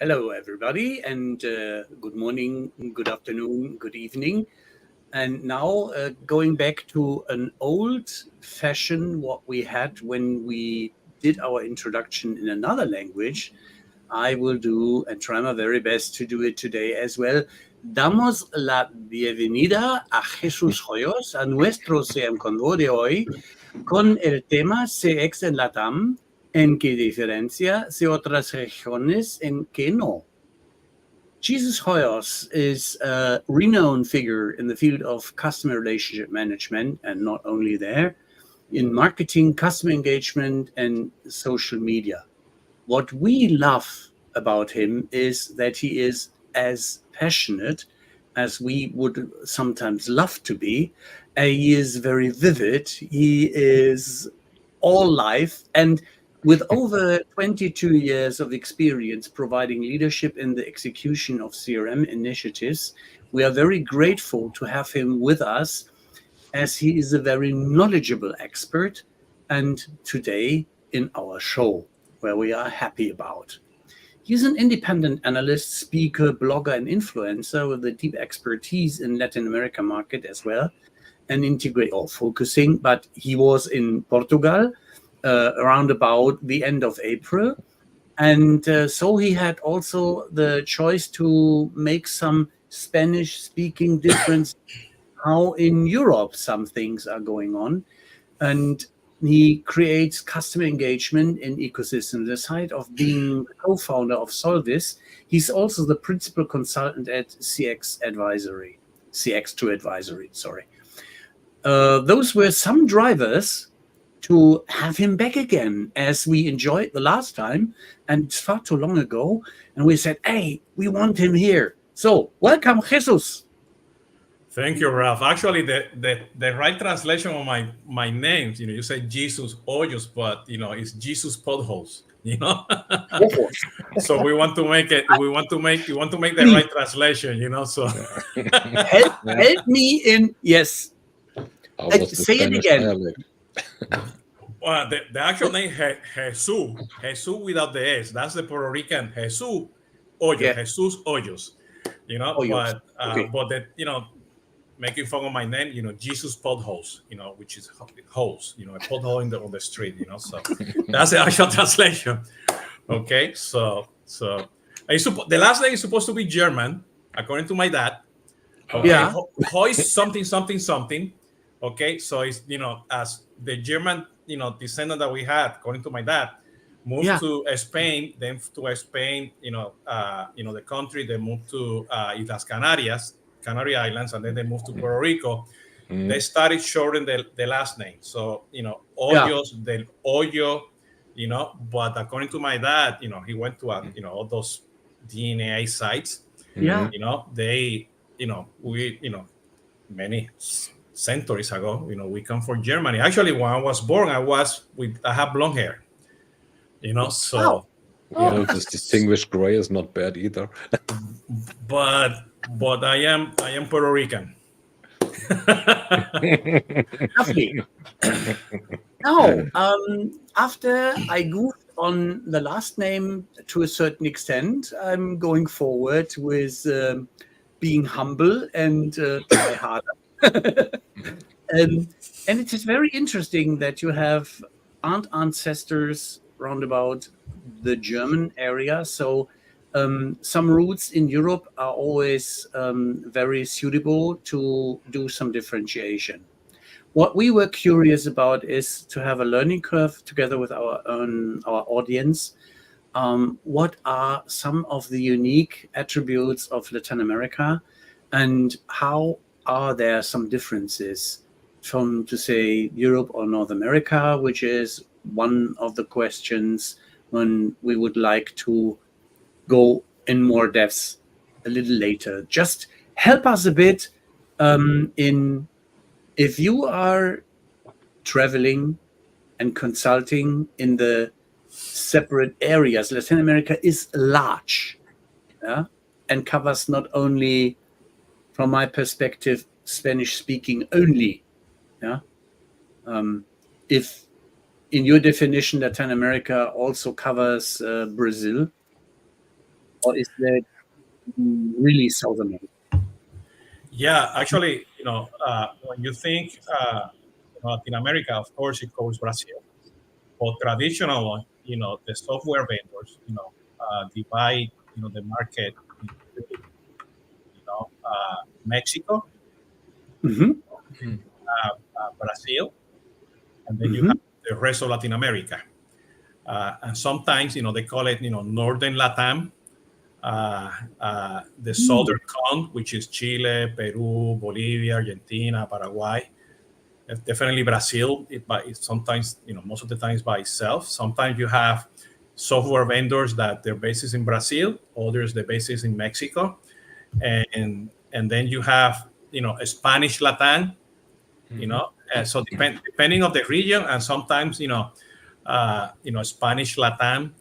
Hello, everybody, and good morning, good afternoon, good evening. And now going back to an old fashion, what we had when we did our introduction in another language, I will do and try my very best to do it today as well. Damos la bienvenida a Jesus Hoyos, a nuestro CRMKonvo de hoy, con el tema CX en LATAM, en qué diferencia de otras regiones, en qué no. Jesus Hoyos is a renowned figure in the field of customer relationship management, and not only there, in marketing, customer engagement, and social media. What we love about him is that he is as passionate as we would sometimes love to be. He is very vivid. He is all life, and with over 22 years of experience providing leadership in the execution of CRM initiatives, we are very grateful to have him with us, as he is a very knowledgeable expert, and today in our show, where we are happy about. He's an independent analyst, speaker, blogger, and influencer with a deep expertise in Latin America market as well, and integrate or focusing, but he was in Portugal around about the end of April. And so he had also the choice to make some Spanish-speaking difference, how in Europe some things are going on. And he creates customer engagement in ecosystems. Aside of being co-founder of Solvis, he's also the principal consultant at CX2 Advisory, sorry. Those were some drivers to have him back again, as we enjoyed the last time, and it's far too long ago. And we said, hey, we want him here. So welcome, Jesus. Thank you, Ralph. Actually, the right translation of my name, you say Jesus Hoyos, but it's Jesus Potholes. So we want to make it. We want to make the right translation. So help me in yes. Say it again. Well, the actual name Jesus without the S. That's the Puerto Rican Jesus Hoyos. Yeah. Jesus Hoyos. Hoyos. But that making fun of my name, Jesus Potholes, which is holes, a pothole on the street, So that's the actual translation. Okay, so the last name is supposed to be German, according to my dad. Okay, yeah. Hoyos something. Okay, so it's as the German descendant that we had, according to my dad, moved to Spain, then to Spain, the country, they moved to Islas Canary Islands, and then they moved to Puerto Rico. They started shortening the last name. So, Hoyos, del Hoyo, but according to my dad, he went to, all those DNA sites. Yeah. They, we, many centuries ago, we come from Germany. Actually, when I was born, I have blonde hair, so. Oh, this distinguished gray is not bad either. But I am Puerto Rican. Lovely. Now, after I goofed on the last name to a certain extent, I'm going forward with being humble and try harder. And it is very interesting that you have ancestors roundabout the German area. So some roots in Europe are always very suitable to do some differentiation. What we were curious about is to have a learning curve together with our audience. What are some of the unique attributes of Latin America, and how are there some differences from, to say, Europe or North America, which is one of the questions when we would like to go in more depths a little later. Just help us a bit in, if you are traveling and consulting in the separate areas, Latin America is large, and covers not only, from my perspective, Spanish speaking only. If in your definition, Latin America also covers Brazil, or is that really South America? Yeah, actually, when you think Latin America, of course, it covers Brazil. But traditional, the software vendors, divide, the market into three, Mexico, Mm-hmm. Brazil, and then you Mm-hmm. have the rest of Latin America. And sometimes, they call it, Northern LATAM, the Southern Cone, which is Chile, Peru, Bolivia, Argentina, Paraguay. Definitely Brazil. It's sometimes, most of the times by itself. Sometimes you have software vendors that their base is in Brazil, others their base is in Mexico, and then you have a Spanish Latam. So depending on the region, and sometimes Spanish Latam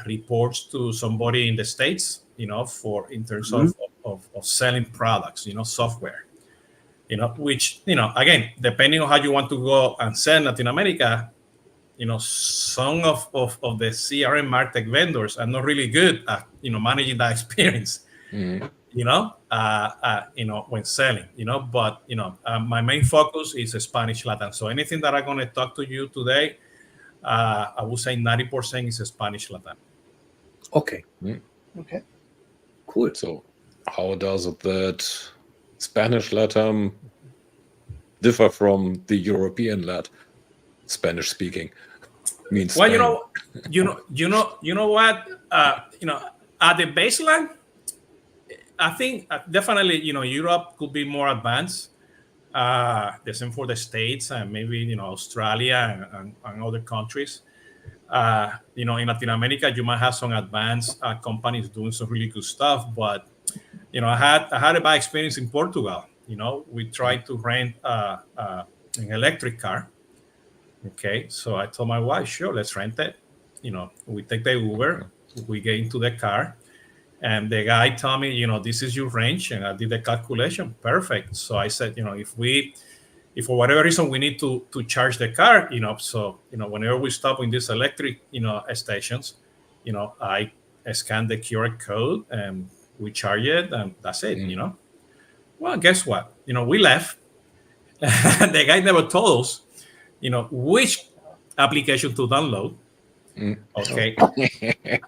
reports to somebody in the States, for in terms of selling products, software, which, again, depending on how you want to go and sell Latin America, some of the CRM Martech vendors are not really good at, managing that experience, when selling, but, my main focus is Spanish Latin. So anything that I'm going to talk to you today, I would say 90% is Spanish Latin. Okay. Okay. Cool. So how does it that Spanish LATAM differ from the European LAT, Spanish speaking? Means well, Spain. you know what? At the baseline, I think definitely, Europe could be more advanced. The same for the States and maybe, Australia and other countries. In Latin America, you might have some advanced companies doing some really good stuff. But, I had a bad experience in Portugal. We tried to rent an electric car. Okay, so I told my wife, sure, let's rent it. We take the Uber, we get into the car, and the guy told me, this is your range, and I did the calculation. Perfect. So I said, if for whatever reason we need to charge the car, so whenever we stop in these electric, stations, I scan the QR code and we charge it, and that's it. Well, guess what? We left. The guy never told us, which application to download. Okay,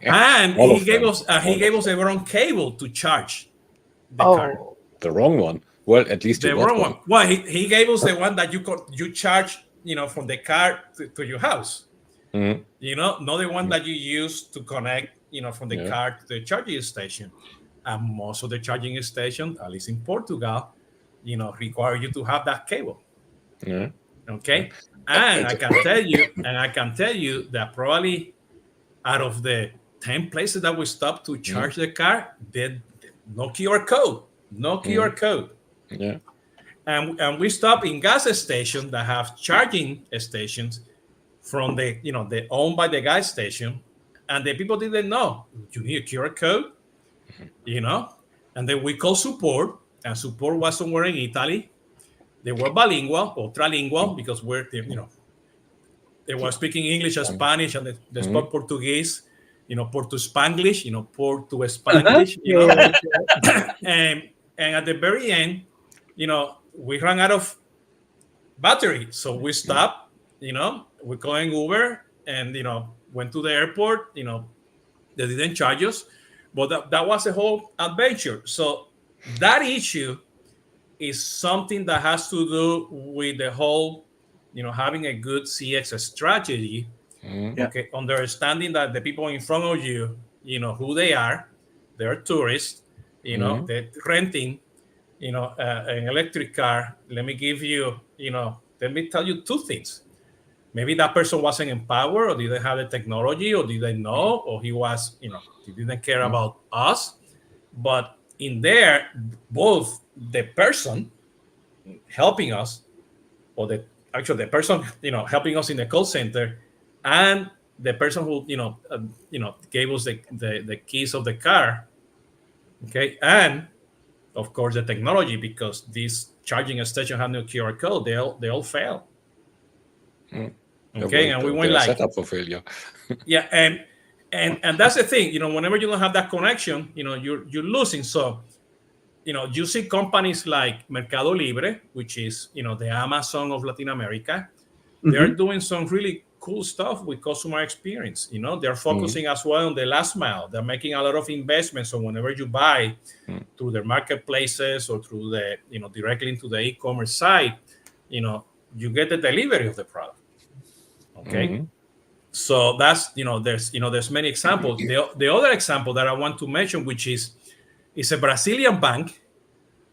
and he gave us the wrong cable to charge the car. The wrong one. Well, at least the wrong one. Well, he gave us the one that you charge, from the car to your house. Not the one that you use to connect, from the car to the charging station. And most of the charging stations, at least in Portugal, require you to have that cable. Yeah. Okay, and I can tell you that probably out of the 10 places that we stopped to charge the car, there no QR code. Yeah. And we stop in gas stations that have charging stations from the owned by the gas station, and the people didn't know you need a QR code, and then we call support, and support was somewhere in Italy. They were bilingual or trilingual because they were speaking English and Spanish, and they spoke Portuguese, Porto Spanglish, Porto Spanglish, and at the very end, we ran out of battery, so we stopped. We're calling Uber, and went to the airport. They didn't charge us, but that was a whole adventure. So that issue is something that has to do with the whole, having a good CX strategy. Okay, understanding that the people in front of you, who they are. They're tourists. They're renting, an electric car. Let me tell you two things. Maybe that person wasn't empowered, or didn't have the technology, or didn't know, or he didn't care about us. But in there, both the person helping us, or the person helping us in the call center, and the person who gave us the keys of the car, okay, and of course the technology, because this charging station had no QR code, they all fail. Okay, and we went like set up for failure. Yeah, And that's the thing, whenever you don't have that connection, you're losing. So, you see companies like Mercado Libre, which is, the Amazon of Latin America. They're doing some really cool stuff with customer experience. They're focusing as well on the last mile. They're making a lot of investments. So whenever you buy through their marketplaces or through the, directly into the e-commerce site, you get the delivery of the product. Okay. So that's, there's many examples. The other example that I want to mention, which is a Brazilian bank.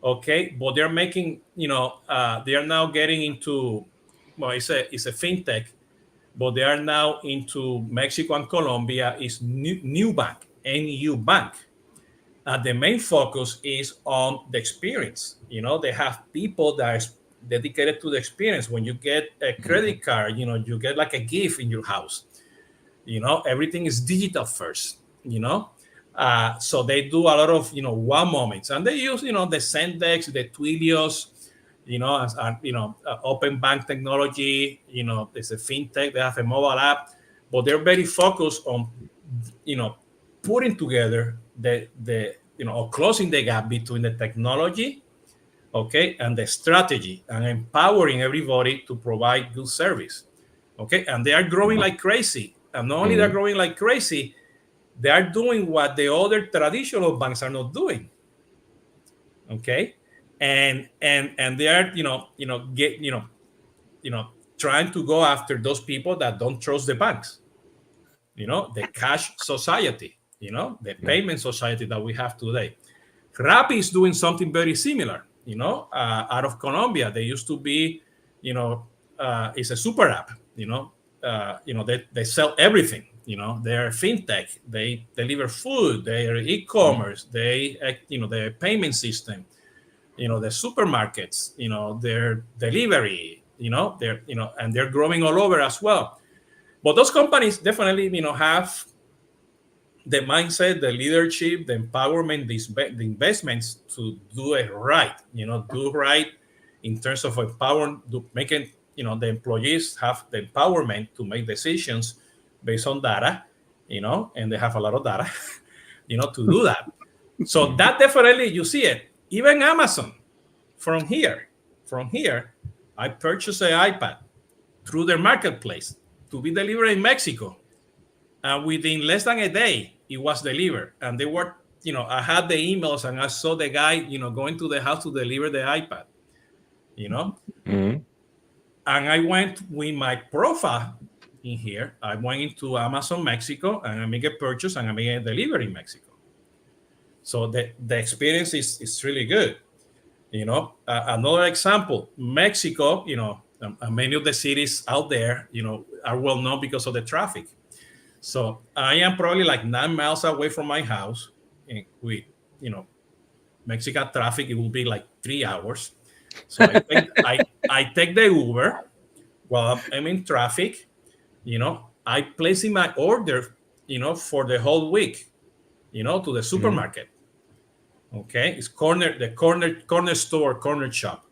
Okay. But they're making, they are now getting into, well, it's a fintech, but they are now into Mexico and Colombia. Is New Bank, NU Bank. The main focus is on the experience. They have people that are dedicated to the experience. When you get a credit card, you get like a gift in your house. Everything is digital first. So they do a lot of wow moments, and they use the Sendex, the Twilios, open bank technology. There's a fintech. They have a mobile app, but they're very focused on putting together or closing the gap between the technology, okay, and the strategy, and empowering everybody to provide good service, okay. And they are growing like crazy, and not only they're growing like crazy, they are doing what the other traditional banks are not doing, okay. And they are trying to go after those people that don't trust the banks, the cash society, the payment society that we have today. Rappi is doing something very similar, out of Colombia. They used to be, it's a super app, they sell everything, they're fintech, they deliver food, they're e-commerce, their payment system, the supermarkets, their delivery, and they're growing all over as well. But those companies definitely, have the mindset, the leadership, the empowerment, the investments to do it right. Do right in terms of making, the employees have the empowerment to make decisions based on data, and they have a lot of data, to do that. So that definitely, you see it. Even Amazon, from here, I purchased an iPad through their marketplace to be delivered in Mexico. And within less than a day, it was delivered. And they were, I had the emails, and I saw the guy, going to the house to deliver the iPad, And I went with my profile in here. I went into Amazon Mexico, and I make a purchase, and I make a delivery in Mexico. So the experience is really good. Another example, Mexico, many of the cities out there, are well known because of the traffic. So I am probably like 9 miles away from my house, and with, Mexican traffic, it will be like 3 hours. So I take the Uber while I'm in traffic. I place in my order, for the whole week, to the supermarket. Okay, it's corner store, corner shop.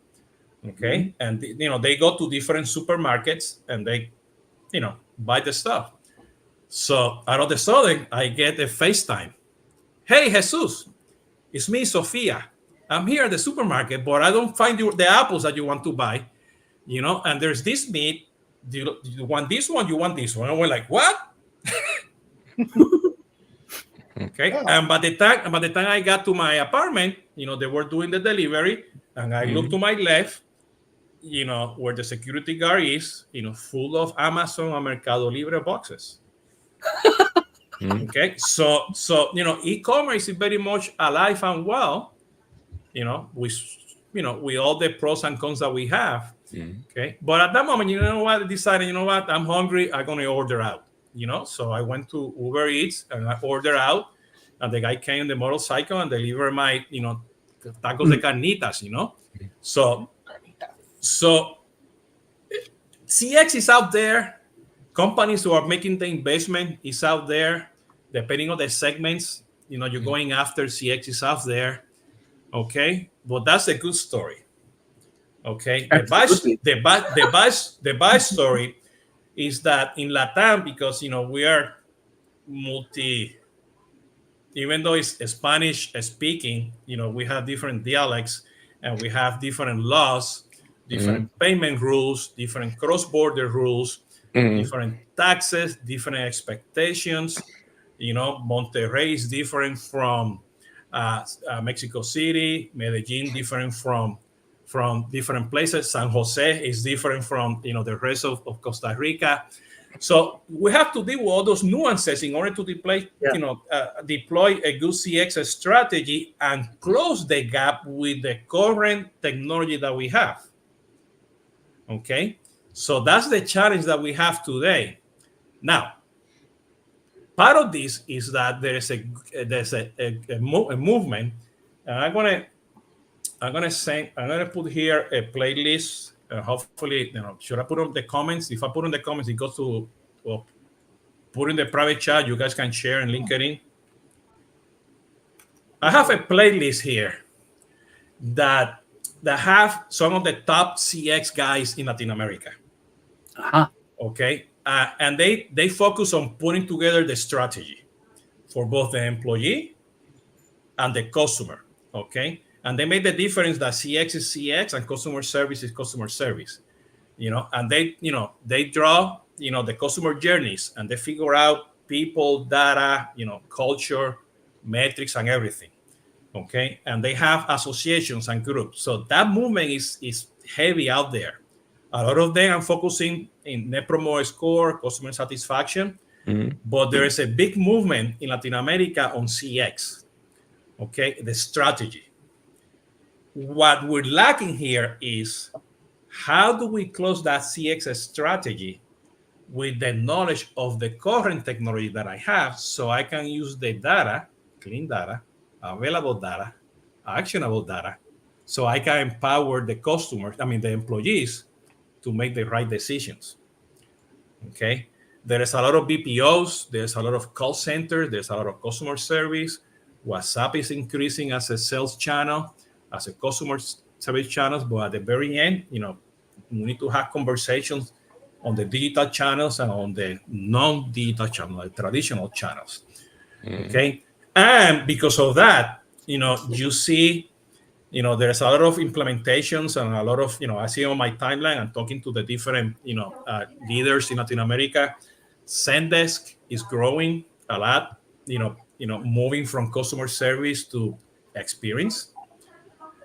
Okay, and they go to different supermarkets, and they, buy the stuff. So out of the sudden, I get a FaceTime. Hey, Jesus, it's me, Sofia. I'm here at the supermarket, but I don't find the apples that you want to buy. And there's this meat. Do you want this one? You want this one? And we're like, what? Okay. Oh. And by the time I got to my apartment, they were doing the delivery, and I looked to my left, where the security guard is, full of Amazon and Mercado Libre boxes. Okay. So e-commerce is very much alive and well, with all the pros and cons that we have. Okay. But at that moment, I decided, I'm hungry. I'm going to order out. So I went to Uber Eats, and I ordered out, and the guy came in the motorcycle and delivered my, tacos de carnitas, So CX is out there. Companies who are making the investment is out there. Depending on the segments, you're going after, CX is out there. Okay. But that's a good story. Okay. The bad story is that in LATAM, because, we are even though it's Spanish speaking, we have different dialects and we have different laws, different payment rules, different cross-border rules, different taxes, different expectations. Monterrey is different from Mexico City, Medellin different from different places. San Jose is different from the rest of Costa Rica. So we have to deal with all those nuances in order to deploy a good CX strategy and close the gap with the current technology that we have. Okay, so that's the challenge that we have today. Now, part of this is that there's a movement, and I'm gonna put here a playlist. Hopefully, should I put on the comments? If I put on the comments, it goes to put in the private chat. You guys can share and link it in. I have a playlist here that have some of the top CX guys in Latin America. Okay, and they focus on putting together the strategy for both the employee and the customer. Okay. And they made the difference that CX is CX and customer service is customer service, and they draw, the customer journeys, and they figure out people, data, culture, metrics, and everything. Okay. And they have associations and groups. So that movement is heavy out there. A lot of them are focusing in Net Promoter Score, customer satisfaction, but there is a big movement in Latin America on CX. Okay. The strategy. What we're lacking here is how do we close that CX strategy with the knowledge of the current technology that I have, so I can use the data, clean data, available data, actionable data, so I can empower the customers, the employees, to make the right decisions. Okay. There is a lot of BPOs, there's a lot of call centers, there's a lot of customer service. WhatsApp is increasing as a sales channel, as a customer service channels, but at the very end, we need to have conversations on the digital channels and on the non-digital channels, the traditional channels. Okay. And because of that, you see, there's a lot of implementations and a lot of, I see on my timeline, I'm talking to the different, leaders in Latin America. Zendesk is growing a lot, moving from customer service to experience.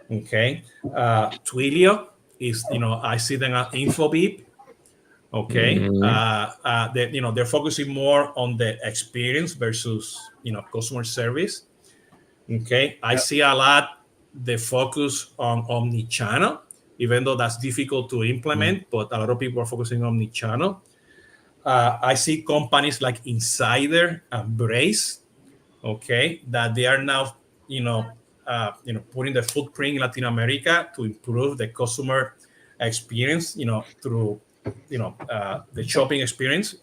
Okay. Twilio is, I see them at Infobip. Okay. They're focusing more on the experience versus, customer service. Okay. I see a lot the focus on omni-channel, even though that's difficult to implement, but a lot of people are focusing on omni-channel. I see companies like Insider and Brace, okay, that they are now, putting the footprint in Latin America to improve the customer experience, through, the shopping experience,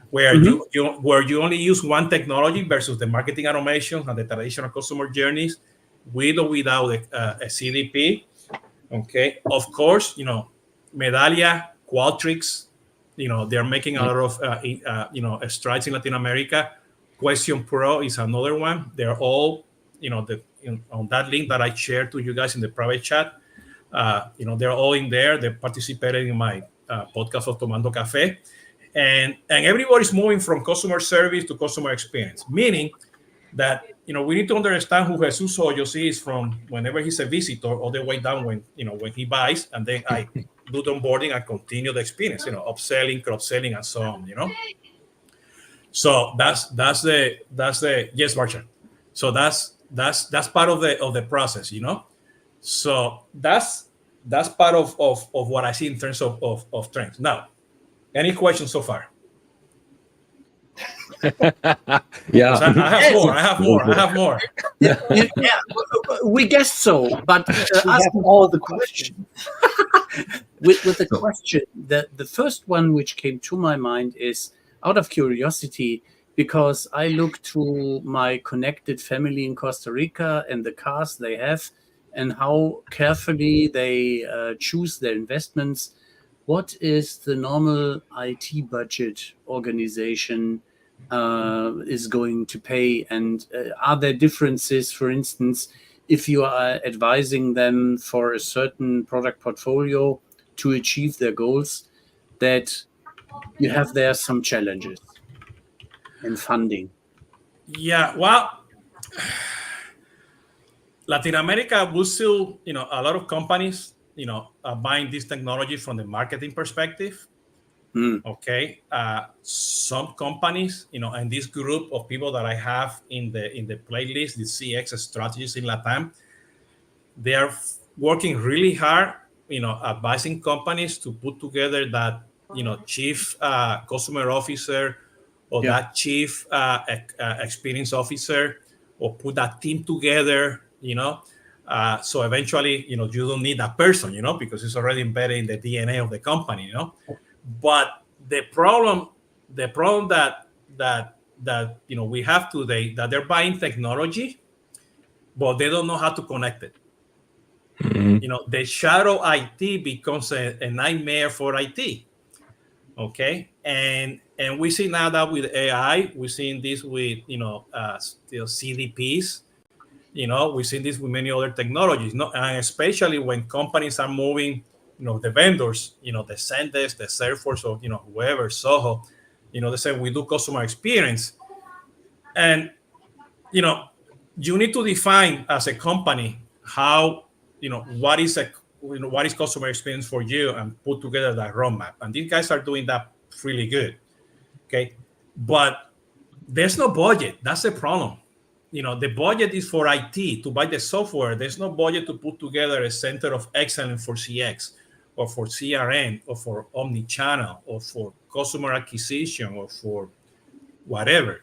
where you only use one technology versus the marketing automation and the traditional customer journeys, with or without a CDP. Okay. Of course, Medallia, Qualtrics, they're making a lot of, strides in Latin America. Question Pro is another one. They're all, on that link that I shared to you guys in the private chat, they're all in there. They're participating in my podcast of Tomando Café. And everybody's moving from customer service to customer experience, meaning that, we need to understand who Jesus Hoyos is from whenever he's a visitor all the way down when he buys, and then I do the onboarding and continue the experience, upselling, cross-selling, and so on, So that's the yes, Marcia. So that's part of the process, So that's part of what I see in terms of trends. Now, any questions so far? Yeah, I have more. Yeah, we guess so, but ask all the questions. with the question, the first one which came to my mind is out of curiosity, because I look to my connected family in Costa Rica and the cars they have and how carefully they choose their investments. What is the normal IT budget organization is going to pay? And are there differences, for instance, if you are advising them for a certain product portfolio to achieve their goals, that you have there some challenges in funding? Yeah, well, Latin America will still, a lot of companies, are buying this technology from the marketing perspective. Okay, some companies, and this group of people that I have in the playlist, the CX strategies in LATAM, they are working really hard, advising companies to put together that, chief customer officer or that chief experience officer, or put that team together, so eventually, you don't need that person, because it's already embedded in the DNA of the company, But the problem that we have today, that they're buying technology, but they don't know how to connect it. The shadow IT becomes a nightmare for IT. Okay, and we see now that with AI, we're seeing this with CDPs. We've seen this with many other technologies. And especially when companies are moving, the vendors, the Zendesk, the Salesforce, or whoever, Soho, they say we do customer experience, and you need to define as a company how what is customer experience for you, and put together that roadmap. And these guys are doing that really good. Okay, but there's no budget. That's the problem. The budget is for IT to buy the software. There's no budget to put together a center of excellence for CX, or for CRM, or for omni-channel, or for customer acquisition, or for whatever.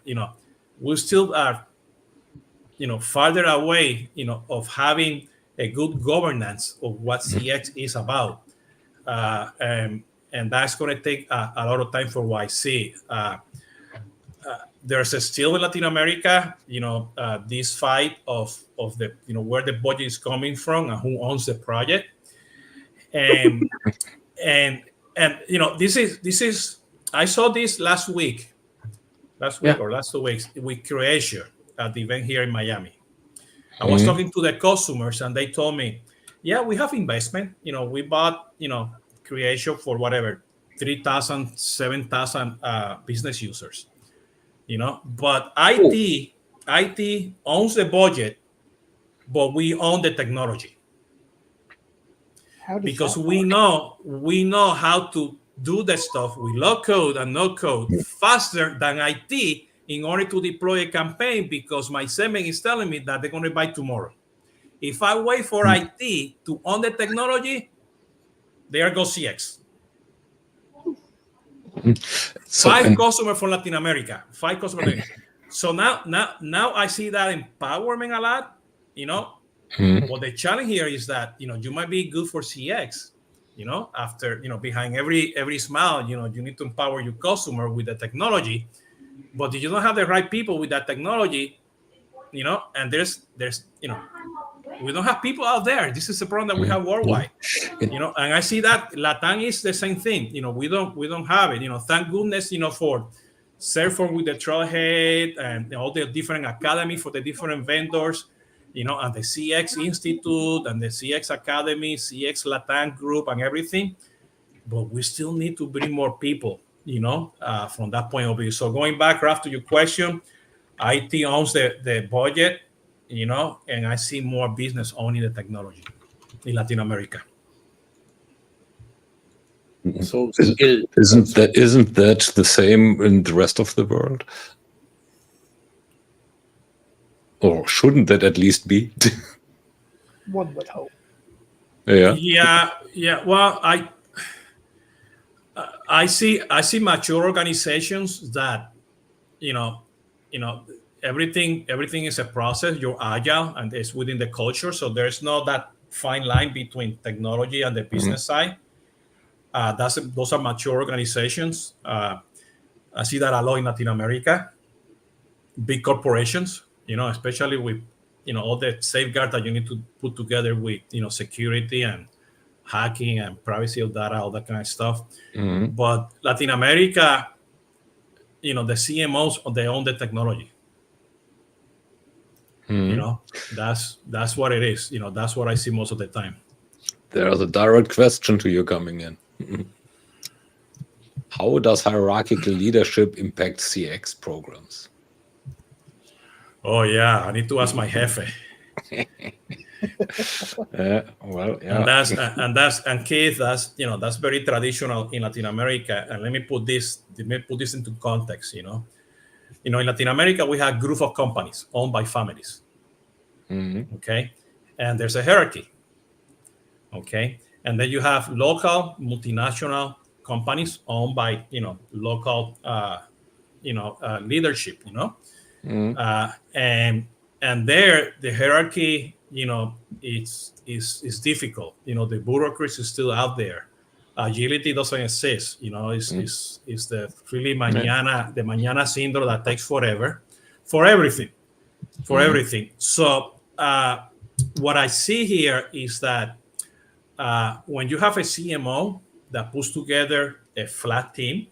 We still are, farther away, of having a good governance of what CX is about. And that's going to take a lot of time for YC. There's still in Latin America, this fight of the, where the budget is coming from and who owns the project. And this is I saw this last week or last 2 weeks with Croatia at the event here in Miami. I was talking to the customers, and they told me, yeah, we have investment. We bought, Croatia for whatever, 3,000, 7,000 business users. But IT owns the budget, but we own the technology. Because we know how to do the stuff with low code and no code faster than IT in order to deploy a campaign, because my segment is telling me that they're going to buy tomorrow. If I wait for IT to own the technology, there goes CX. Five customers from Latin America. So now I see that empowerment a lot, But the challenge here is that, you might be good for CX, after, behind every smile, you need to empower your customer with the technology. But if you don't have the right people with that technology, and there's we don't have people out there. This is a problem that we have worldwide, and I see that LATAM is the same thing. We don't have it. Thank goodness, for Salesforce with the Trailhead and all the different academy for the different vendors, and the CX Institute and the CX Academy, CX LATAM group and everything. But we still need to bring more people, from that point of view. So going back, Ralph, to your question, IT owns the budget, and I see more business owning the technology in Latin America. So isn't that the same in the rest of the world? Or shouldn't that at least be? One would hope. Yeah. Well, I see mature organizations that, everything is a process. You're agile, and it's within the culture. So there's not that fine line between technology and the business side. Those are mature organizations. I see that a lot in Latin America. Big corporations, especially with, all the safeguards that you need to put together with, security and hacking and privacy of data, all that kind of stuff. But Latin America, the CMOs, they own the technology. That's what it is. That's what I see most of the time. There's a direct question to you coming in. How does hierarchical leadership impact CX programs? Oh yeah, I need to ask my jefe. Well, yeah. And Keith, that's very traditional in Latin America. And let me put this into context. In Latin America, we have a group of companies owned by families. Okay, and there's a hierarchy. Okay, and then you have local multinational companies owned by local leadership. And there the hierarchy is difficult. The bureaucracy is still out there. Agility doesn't exist. It's the really the mañana syndrome that takes forever for everything. So what I see here is that when you have a CMO that puts together a flat team,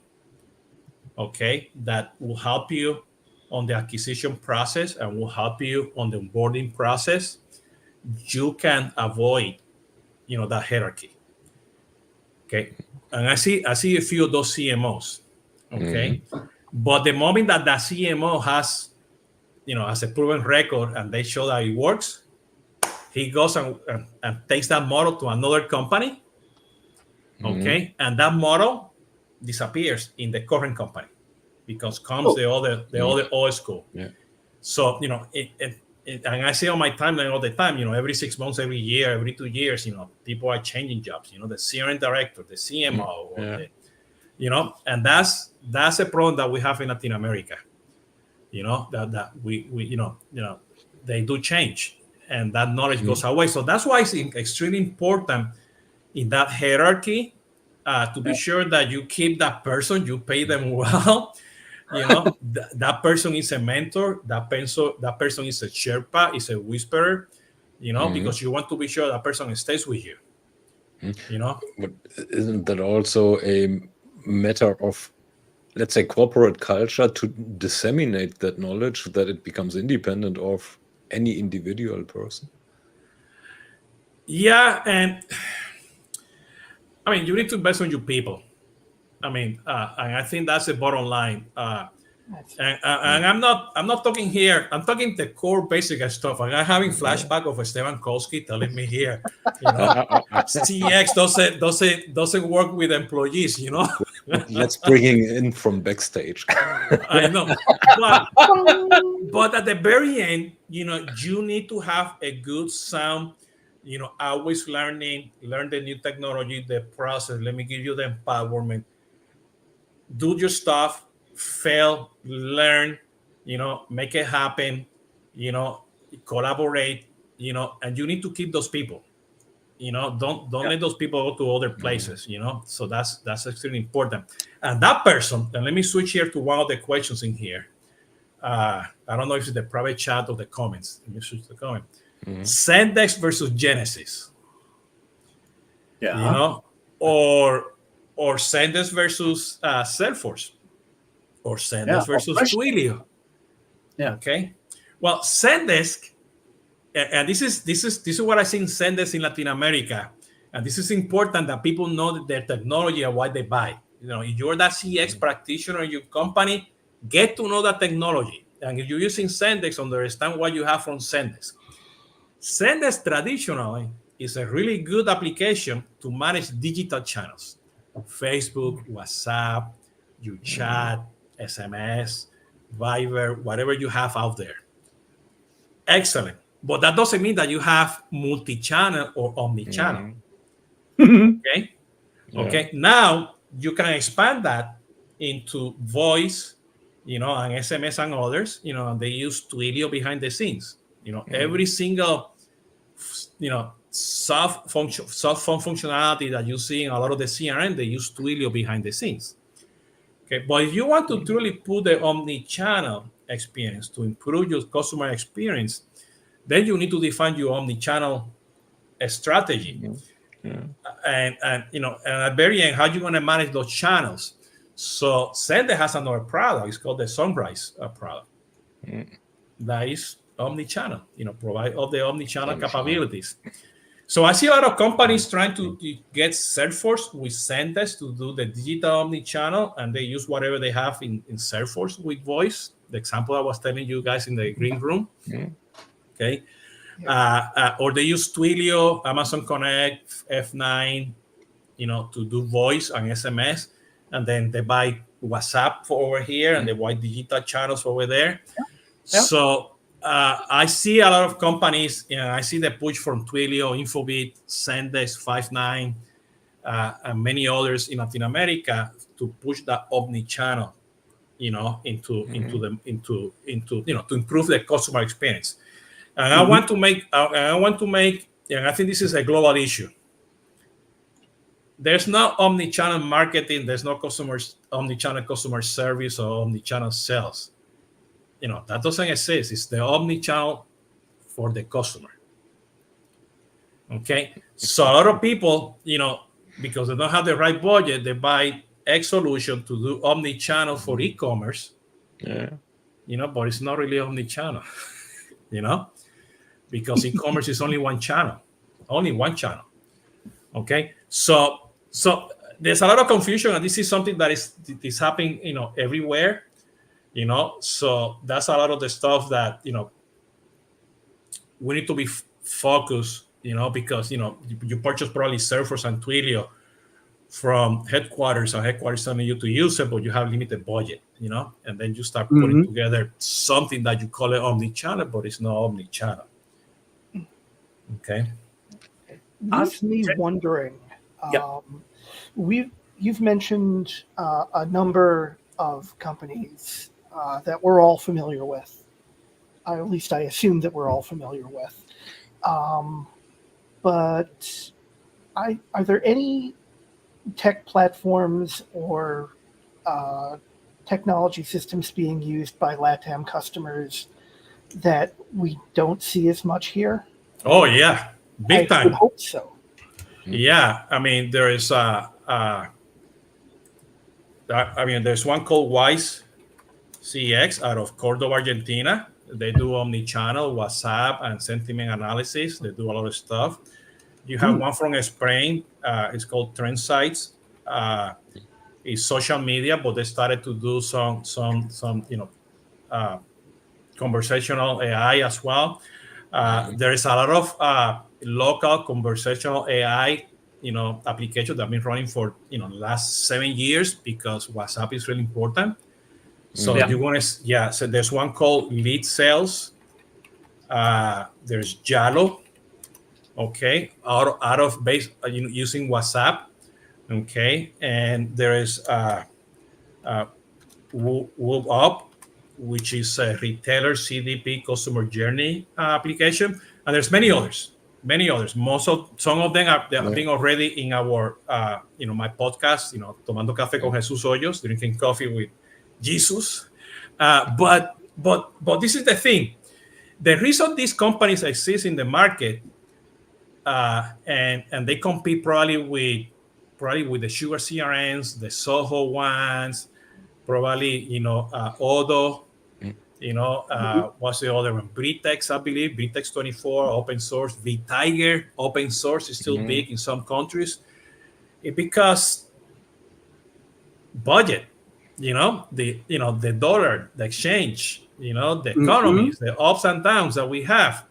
okay, that will help you on the acquisition process and will help you on the onboarding process, you can avoid, that hierarchy. Okay, and I see a few of those CMOs. Okay, but the moment that the CMO has, has a proven record and they show that it works, he goes and takes that model to another company. Okay, and that model disappears in the current company because comes the other old school. Yeah. So and I see on my timeline all the time, every 6 months, every year, every 2 years, people are changing jobs. The CRM director, the CMO, and that's a problem that we have in Latin America. That we they do change, and that knowledge goes away. So that's why it's extremely important in that hierarchy to be sure that you keep that person, you pay them well. That person is a mentor. That person is a Sherpa, is a whisperer. Because you want to be sure that person stays with you. But isn't that also a matter of, let's say, corporate culture to disseminate that knowledge that it becomes independent of any individual person? Yeah, and I mean, you need to invest on your people. I mean, and I think that's the bottom line. And I'm not talking here. I'm talking the core basic stuff. And I'm having flashback of Esteban Kolsky telling me here, CX doesn't work with employees. Let's bring him in from backstage. I know, but at the very end, you need to have a good sound. Always learn the new technology, the process. Let me give you the empowerment. Do your stuff, fail, learn, make it happen, collaborate, and you need to keep those people. Don't let those people go to other places, So that's extremely important. And that person, and let me switch here to one of the questions in here. I don't know if it's the private chat or the comments. Let me switch the comment. Zendesk versus Genesis. Yeah. Or Zendesk versus Salesforce, or Zendesk versus Twilio. Yeah. Okay. Well, Zendesk, and this is what I see in Zendesk in Latin America, and this is important that people know their technology and why they buy. If you're that CX practitioner in your company, get to know that technology, and if you're using Zendesk, understand what you have from Zendesk. Zendesk traditionally is a really good application to manage digital channels. Facebook, WhatsApp, your chat, SMS, Viber, whatever you have out there. Excellent. But that doesn't mean that you have multi-channel or omni-channel. Okay? Yeah. Okay. Now you can expand that into voice, and SMS and others, and they use Twilio behind the scenes. Every single, soft phone functionality that you see in a lot of the CRM, they use Twilio behind the scenes. Okay, but if you want to truly put the omni-channel experience to improve your customer experience, then you need to define your omni-channel strategy. And at the very end, how you going to manage those channels? So Sende has another product. It's called the Sunrise product. That is omni-channel, provide all the omni-channel capabilities. So I see a lot of companies trying to get Salesforce with Zendesk to do the digital omni-channel, and they use whatever they have in Salesforce with voice. The example I was telling you guys in the green room. Okay. Or they use Twilio, Amazon Connect, F9, to do voice and SMS, and then they buy WhatsApp for over here, and they buy digital channels over there. So I see a lot of companies, I see the push from Twilio, Infobit, Zendesk, Five9, and many others in Latin America to push that omni-channel, to improve the customer experience. And I want to make, and I think this is a global issue. There's no omni-channel marketing. There's no omni-channel customer service or omni-channel sales. That doesn't exist. It's the omni-channel for the customer. Okay. So a lot of people, because they don't have the right budget, they buy X solution to do omni-channel for e-commerce. But it's not really omni-channel, because e-commerce is only one channel. Okay. So there's a lot of confusion, and this is something that is happening, everywhere. So that's a lot of the stuff that, we need to be focused, because, you purchase probably Salesforce and Twilio from headquarters, and headquarters telling you to use it, but you have limited budget, and then you start putting together something that you call it omni-channel, but it's not omni-channel. Okay. Leaves me wondering, you've mentioned a number of companies that we're all familiar with. At least I assume that we're all familiar with. But are there any tech platforms or technology systems being used by LATAM customers that we don't see as much here? Oh, yeah. Big time. I would hope so. Yeah. I mean, there is there's one called Wise CX out of Cordoba, Argentina. They do omni-channel, WhatsApp, and sentiment analysis. They do a lot of stuff. You have one from Spain. It's called Trendsites. It's social media, but they started to do some conversational AI as well. There is a lot of local conversational AI, applications that have been running for the last 7 years, because WhatsApp is really important. So you want to, so there's one called Lead Sales. There's Yalo, okay, out of base, using WhatsApp, okay, and there is Whoop Up, which is a retailer CDP customer journey application, and there's many others. Some of them have been already in our my podcast, Tomando Café con Jesus Hoyos, drinking coffee with Jesus. But this is the thing. The reason these companies exist in the market, and they compete probably with the sugar CRMs, the Soho ones, probably Odo. What's the other one? Britex, I believe. Britex 24, open source. VTiger, open source, is still big in some countries. Because budget, the dollar, the exchange, the economies, the ups and downs that we have,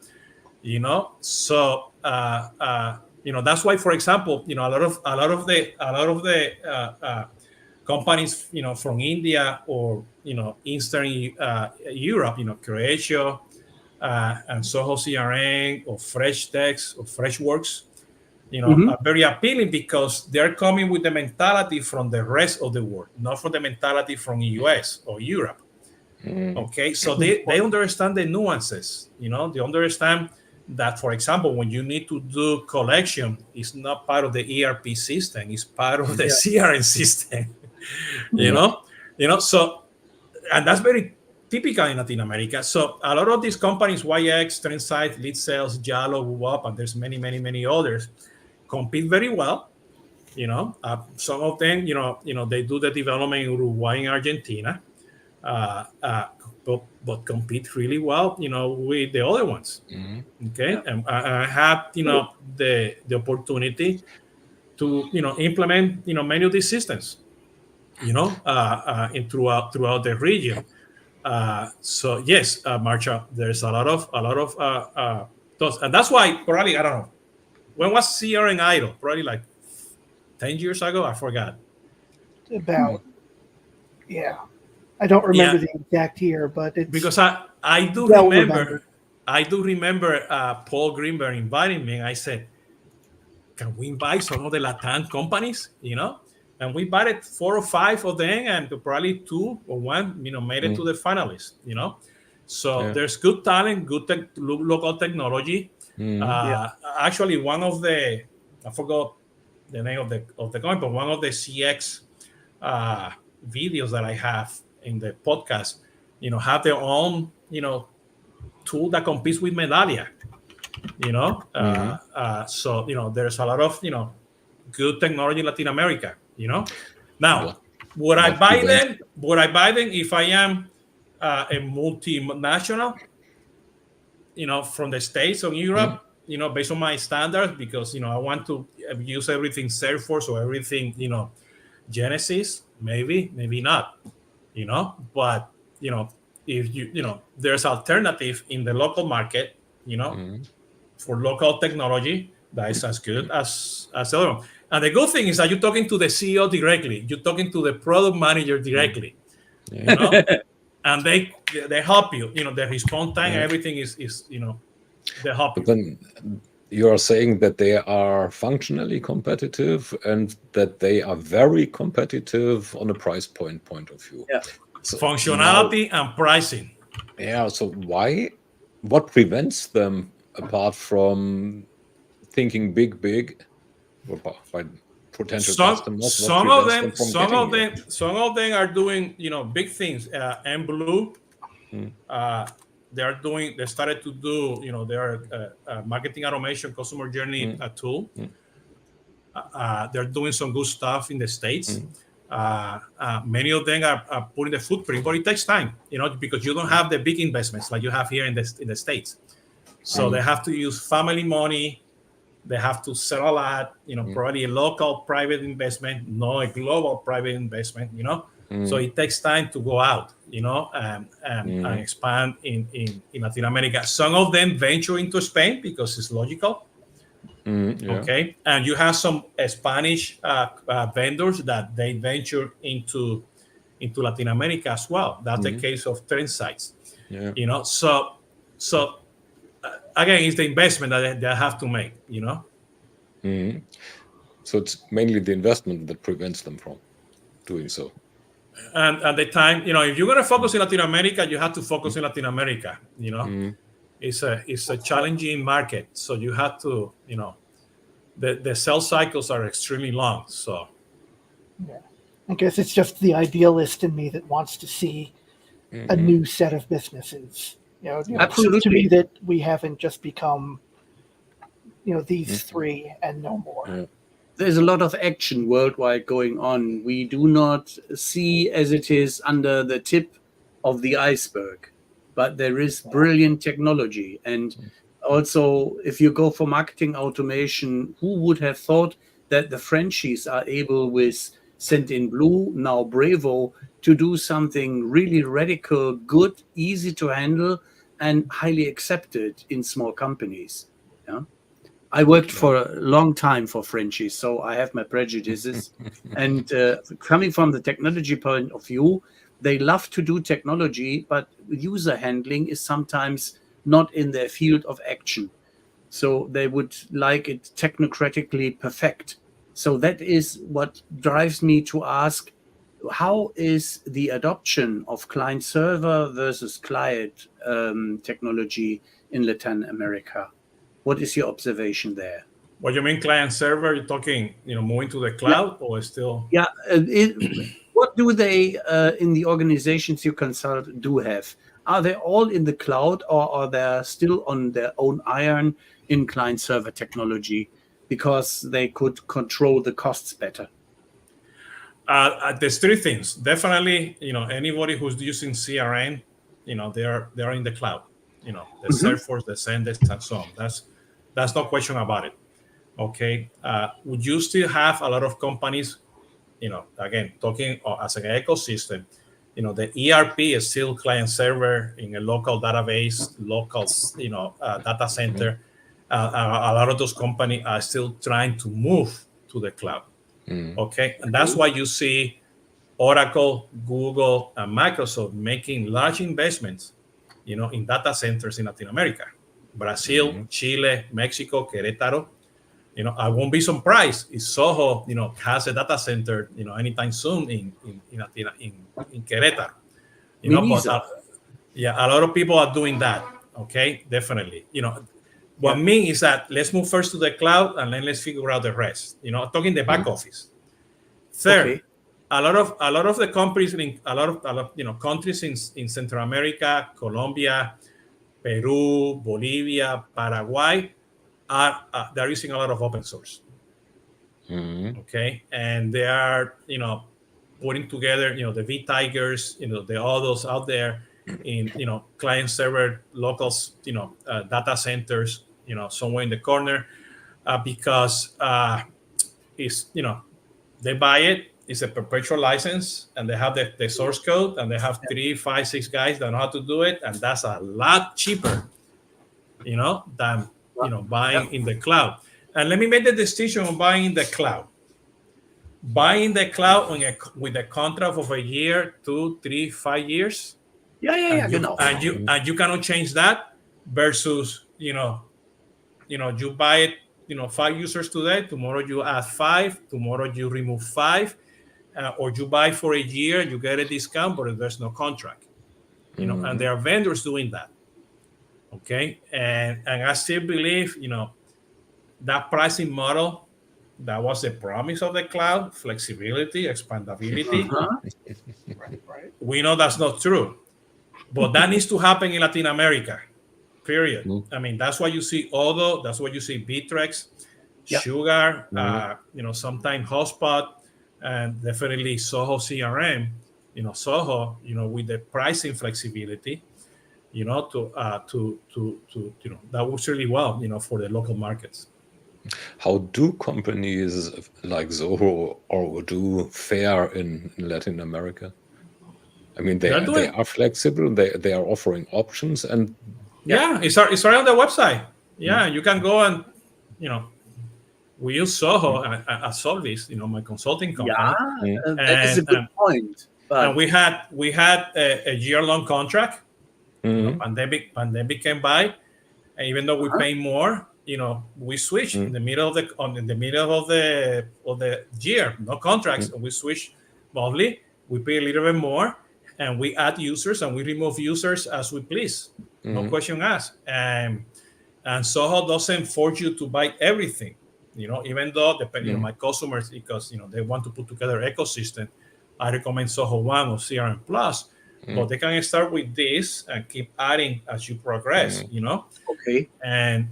So that's why, for example, a lot of the companies, from India or Eastern Europe, Croatia and Soho CRM or Fresh Text or Freshworks, are very appealing, because they're coming with the mentality from the rest of the world, not from the mentality from the US or Europe. Okay, so they understand the nuances. They understand that, for example, when you need to do collection, it's not part of the ERP system; it's part of the CRM system. So, and that's very typical in Latin America. So a lot of these companies, YX, Trendsites, Lead Sales, Yalo, WUP, and there's many others, compete very well, Some of them, they do the development in Uruguay and Argentina, but compete really well, with the other ones. Okay, and I have, the opportunity to, implement, many of these systems, throughout the region. So yes, Marcia, there's a lot of those, and that's why probably, I don't know, when was CRM idle? Probably like 10 years ago. I forgot. About, yeah, I don't remember the exact year, but it's because I do well remember. remembered. I do remember Paul Greenberg inviting me. And I said, "Can we invite some of the LATAM companies?" And we invited 4 or 5 of them, and probably 2 or 1, made it to the finalists. So there's good talent, good local technology. Actually, one of the, I forgot the name of the company, but one of the CX videos that I have in the podcast, have their own, tool that competes with Medallia. So there's a lot of good technology in Latin America. Now, would I buy them? Would I buy them if I am a multinational? From the States or Europe. Based on my standards, because I want to use everything Salesforce or everything Genesis. Maybe not. But if there's alternative in the local market. For local technology that is as good as the other one. And the good thing is that you're talking to the CEO directly. You're talking to the product manager directly. And they help you. The response time, everything is they help you. But then you are saying that they are functionally competitive and that they are very competitive on a price point of view. So functionality and pricing. So why? What prevents them, apart from thinking big, by potential customers? Some of them are doing big things. And Blue, they started to do their marketing automation, customer journey tool. They're doing some good stuff in the States. Many of them are putting the footprint, but it takes time, because you don't have the big investments like you have here in the States. So they have to use family money. They have to sell a lot, probably a local private investment, not a global private investment, So it takes time to go out, and expand in Latin America. Some of them venture into Spain because it's logical. Okay, and you have some Spanish vendors that they venture into Latin America as well. That's the case of Trendsites. So again, it's the investment that they have to make. So it's mainly the investment that prevents them from doing so. And at the time, if you're going to focus in Latin America, you have to focus in Latin America. It's a challenging market, so you have to, the sales cycles are extremely long. So, I guess it's just the idealist in me that wants to see a new set of businesses. Absolutely. To me, that we haven't just become, these 3 and no more. There's a lot of action worldwide going on. We do not see as it is under the tip of the iceberg, but there is brilliant technology. And also, if you go for marketing automation, who would have thought that the Frenchies are able with Send Blue, now Brevo, to do something really radical, good, easy to handle, and highly accepted in small companies. I worked for a long time for Frenchies, so I have my prejudices. And coming from the technology point of view, they love to do technology, but user handling is sometimes not in their field of action. So they would like it technocratically perfect. So that is what drives me to ask, how is the adoption of client server versus client technology in Latin America? What is your observation there? What you mean client server? You're talking, moving to the cloud or still? Yeah. What do they, in the organizations you consult, do have? Are they all in the cloud, or are they still on their own iron in client server technology? because they could control the costs better? There's three things. Definitely, anybody who's using CRM, they're in the cloud. The Salesforce, the Zendesk, and so on. That's no question about it. Okay. Would you still have a lot of companies, again, talking as an ecosystem, the ERP is still client server in a local database, local, data center. A lot of those companies are still trying to move to the cloud. Okay. And that's why you see Oracle, Google, and Microsoft making large investments, in data centers in Latin America, Brazil, Chile, Mexico, Querétaro. I won't be surprised if Soho, has a data center, anytime soon in Querétaro. But a lot of people are doing that. Okay, definitely. What I mean is that let's move first to the cloud and then let's figure out the rest. Talking the back office. Third, a lot of the companies in a lot of countries in Central America, Colombia, Peru, Bolivia, Paraguay they're using a lot of open source. Okay, and they are putting together the V-Tigers, the all those out there in client server locals, data centers, somewhere in the corner, because it's they buy it. It's a perpetual license, and they have the source code, and they have 3, 5, 6 guys that know how to do it, and that's a lot cheaper, than buying in the cloud. And let me make the distinction on buying in the cloud. Buying the cloud with a contract of a year, 2, 3, 5 years. And you cannot change that versus you buy it 5 users today, tomorrow you add 5, tomorrow you remove 5, or you buy for a year, you get a discount, but there's no contract. And there are vendors doing that. Okay, and I still believe that pricing model, that was the promise of the cloud: flexibility, expandability. Right. We know that's not true, but that needs to happen in Latin America. Period. I mean, that's why you see Odo, that's why you see Bitrex, Sugar, sometimes Hotspot, and definitely Soho CRM. Soho, with the pricing flexibility. To that works really well, for the local markets. How do companies like Zoho or Odoo fare in Latin America? I mean, they are flexible. They are offering options, and it's right on the website. Yeah, you can go and we use Soho as Solvis, my consulting company. That is a good point. But and we had a year-long contract. Pandemic came by, and even though we pay more, we switched in the middle of the year, no contracts, and we switch monthly. We pay a little bit more, and we add users and we remove users as we please, no question asked. And Soho doesn't force you to buy everything, even though depending on my customers, because they want to put together ecosystem, I recommend Soho One or CRM Plus. But they can start with this and keep adding as you progress, Okay. And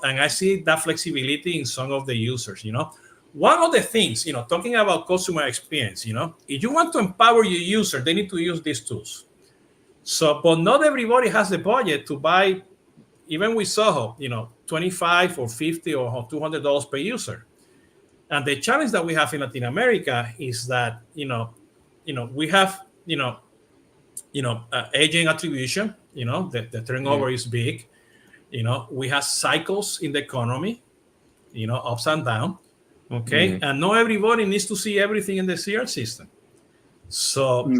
I see that flexibility in some of the users, One of the things, talking about customer experience, if you want to empower your user, they need to use these tools. But not everybody has the budget to buy, even with Soho, $25 or $50 or $200 per user. And the challenge that we have in Latin America is that, we have, agent attribution, the turnover is big. We have cycles in the economy, ups and down. Okay. And not everybody needs to see everything in the CR system. So,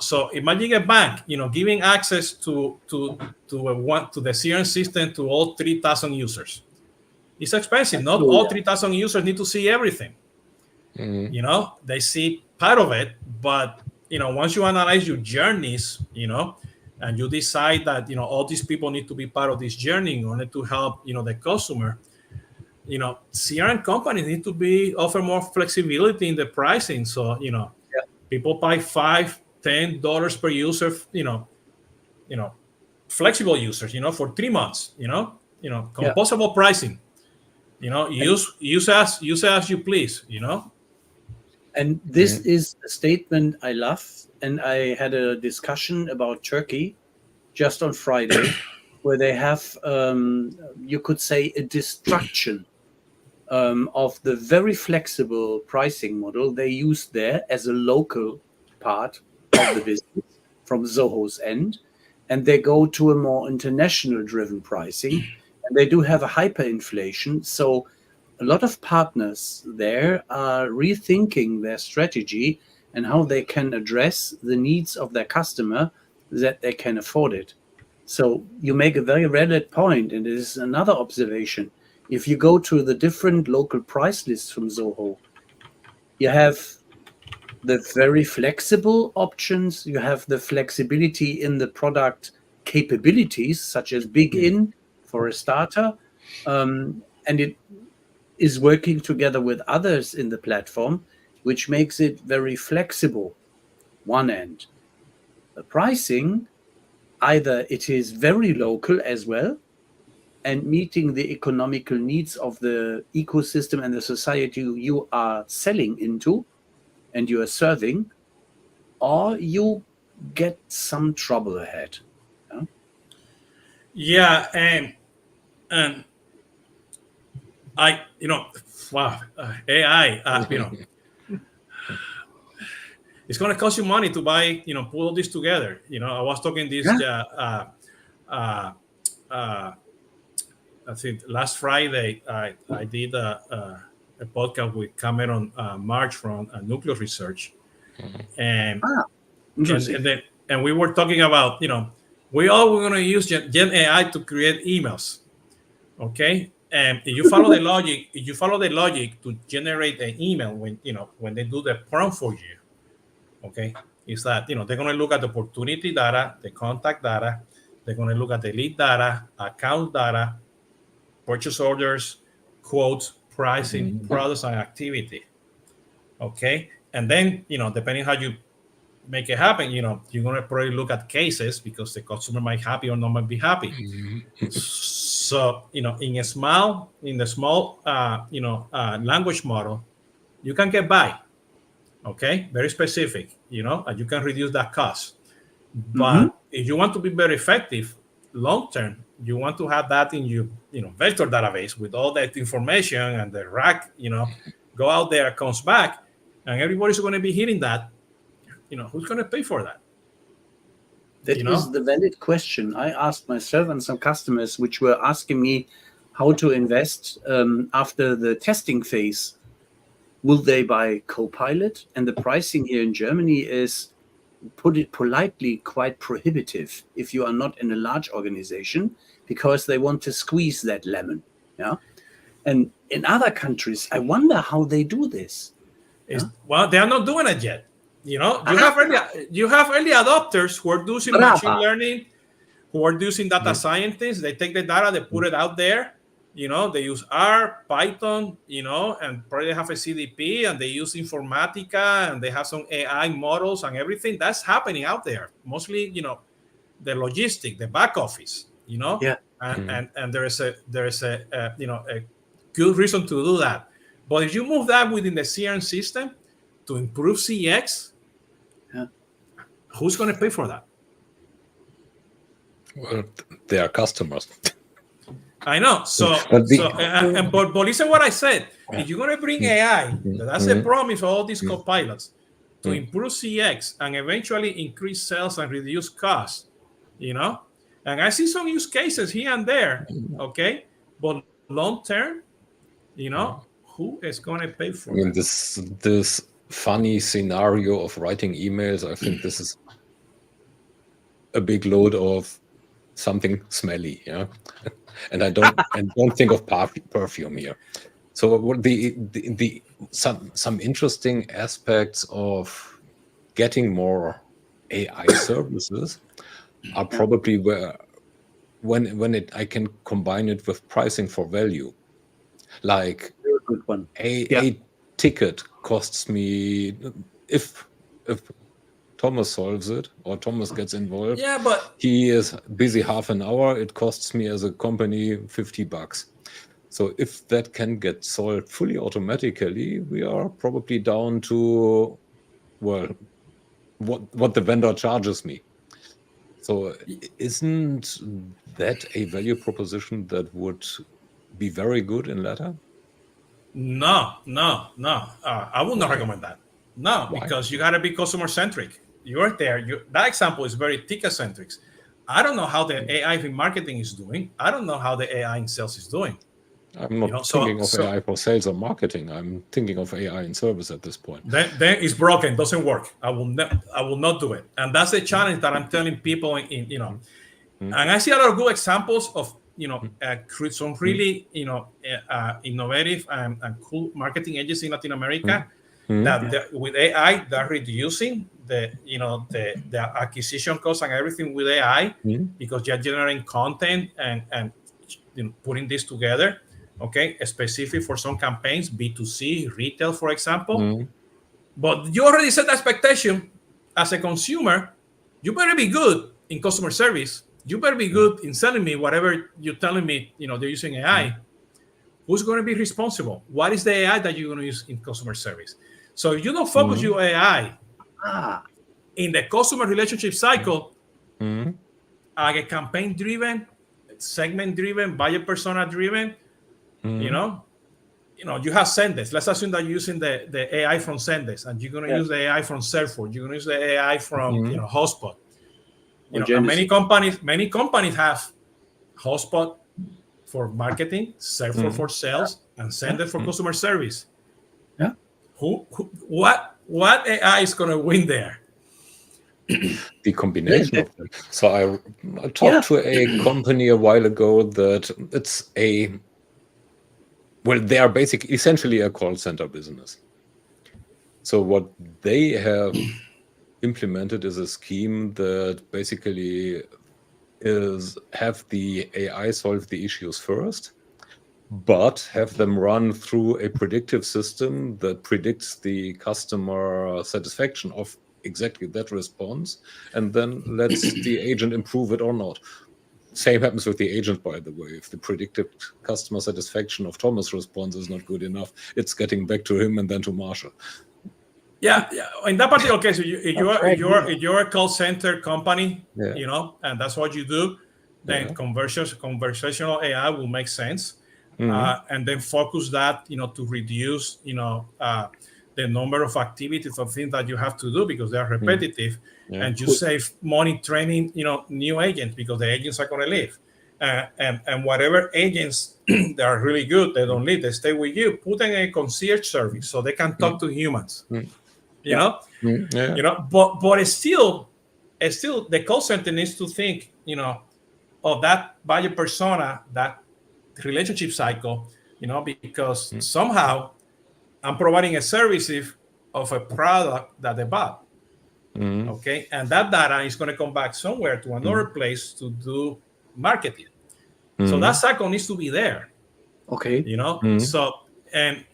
so imagine a bank, giving access to the CRM system to all 3,000 users. It's expensive. Not all 3,000 users need to see everything. They see part of it, but once you analyze your journeys, and you decide that all these people need to be part of this journey in order to help the customer, CRM companies need to offer more flexibility in the pricing. So people buy $5-10 per user, flexible users, for 3 months, composable pricing. Use as you please. And this is a statement I love. And I had a discussion about Turkey just on Friday, where they have, you could say, a destruction of the very flexible pricing model they use there as a local part of the business from Zoho's end. And they go to a more international driven pricing. And they do have a hyperinflation. So a lot of partners there are rethinking their strategy and how they can address the needs of their customer that they can afford it. So you make a very valid point, and it is another observation. If you go to the different local price lists from Zoho, you have the very flexible options, you have the flexibility in the product capabilities, such as Big In for a starter, and it is working together with others in the platform, which makes it very flexible. One end. The pricing, either it is very local as well and meeting the economical needs of the ecosystem and the society you are selling into and you are serving, or you get some trouble ahead. Yeah, and wow, AI, it's going to cost you money to buy, pull all this together. I was talking this, I think last Friday, I did a podcast with Cameron March from Nucleus Research. And we were talking about, we all were going to use Gen AI to create emails. Okay. And if you follow the logic to generate an email when they do the prompt for you, okay, is that they're going to look at the opportunity data, the contact data, they're going to look at the lead data, account data, purchase orders, quotes, pricing, products, and activity. Okay, and then depending how you make it happen, you're going to probably look at cases because the customer might be happy or not might be happy. So, in the small language model, you can get by, okay? Very specific, and you can reduce that cost. But if you want to be very effective long-term, you want to have that in your, vector database with all that information and the rack, go out there, comes back, and everybody's going to be hitting that. Who's going to pay for that? That is the valid question I asked myself and some customers, which were asking me how to invest after the testing phase. Will they buy Copilot? And the pricing here in Germany is, put it politely, quite prohibitive if you are not in a large organization, because they want to squeeze that lemon. Yeah. And in other countries, I wonder how they do this. Well, they are not doing it yet. You have early adopters who are using machine learning, who are using data scientists. They take the data, they put it out there. They use R, Python, and probably have a CDP, and they use Informatica, and they have some AI models and everything. That's happening out there. Mostly, the logistic, the back office, and there is a good reason to do that. But if you move that within the CRM system to improve CX, who's going to pay for that? Well, they are customers. I know. But listen what I said. If you're going to bring AI, that's the promise of all these copilots, to improve CX and eventually increase sales and reduce costs, And I see some use cases here and there, okay? But long term, who is going to pay for it? This funny scenario of writing emails, I think this is a big load of something smelly, and I don't think of perfume here. So some interesting aspects of getting more AI services are probably when I can combine it with pricing for value. Like a ticket costs me, if Thomas solves it or Thomas gets involved, but he is busy half an hour, it costs me as a company $50. So if that can get solved fully automatically, we are probably down to, well, what the vendor charges me. So isn't that a value proposition that would be very good in LATAM? No. I would not recommend that. No, Why? because you got to be customer centric. You're there. That example is very ticket centric. I don't know how the AI in marketing is doing. I don't know how the AI in sales is doing. I'm not thinking of AI for sales or marketing. I'm thinking of AI in service at this point. Then it's broken. Doesn't work. I will not do it. And that's the challenge that I'm telling people. And I see a lot of good examples of some really innovative and cool marketing agencies in Latin America that with AI they're reducing the acquisition costs and everything with AI because you're generating content and putting this together. Okay, specific for some campaigns, B2C, retail, for example. But you already set the expectation as a consumer. You better be good in customer service. You better be good in selling me whatever you're telling me, they're using AI. Who's going to be responsible? What is the AI that you're going to use in customer service? So if you don't focus your AI in the customer relationship cycle, a campaign-driven, segment-driven, buyer persona-driven, you have Sendes. Let's assume that you're using the AI from Sendes, and you're going to use the AI from Salesforce. You're going to use the AI from Hotspot. And many companies have Hotspot for marketing, Salesforce for sales, and Sendes for customer service. Yeah. What AI is going to win there? The combination of them. So I talked to a company a while ago that they are essentially a call center business. So what they have implemented is a scheme that basically have the AI solve the issues first, but have them run through a predictive system that predicts the customer satisfaction of exactly that response, and then lets the agent improve it or not. Same happens with the agent, by the way. If the predicted customer satisfaction of Thomas' response is not good enough, it's getting back to him and then to Marshall. Yeah. In that particular case, if you're a call center company, and that's what you do, then conversational AI will make sense, and then focus that, to reduce, the number of activities of things that you have to do because they are repetitive, and you save money training, new agents because the agents are going to leave, and whatever agents that are really good, they don't leave, they stay with you. Put in a concierge service so they can talk to humans. But it's still the call center needs to think, of that buyer persona, that relationship cycle, because somehow I'm providing a service of a product that they bought. Okay, and that data is going to come back somewhere to another place to do marketing. So that cycle needs to be there. Okay, so. And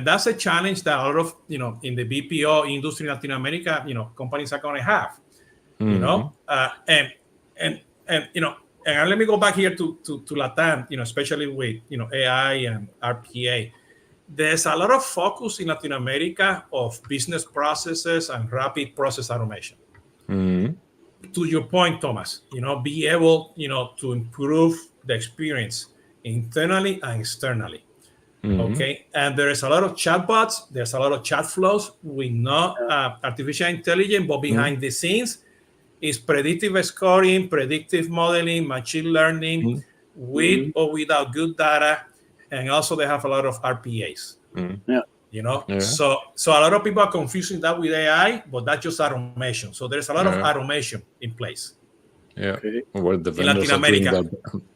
that's a challenge that a lot of in the BPO industry in Latin America, companies are going to have, and let me go back here to LATAM, especially with AI and RPA. There's a lot of focus in Latin America of business processes and rapid process automation. To your point, Thomas, be able to improve the experience internally and externally. Okay, and there is a lot of chatbots. There's a lot of chat flows with no artificial intelligence, but behind the scenes is predictive scoring, predictive modeling, machine learning, with or without good data, and also they have a lot of RPAs. So a lot of people are confusing that with AI, but that's just automation. So there's a lot of automation in place. Yeah, well, the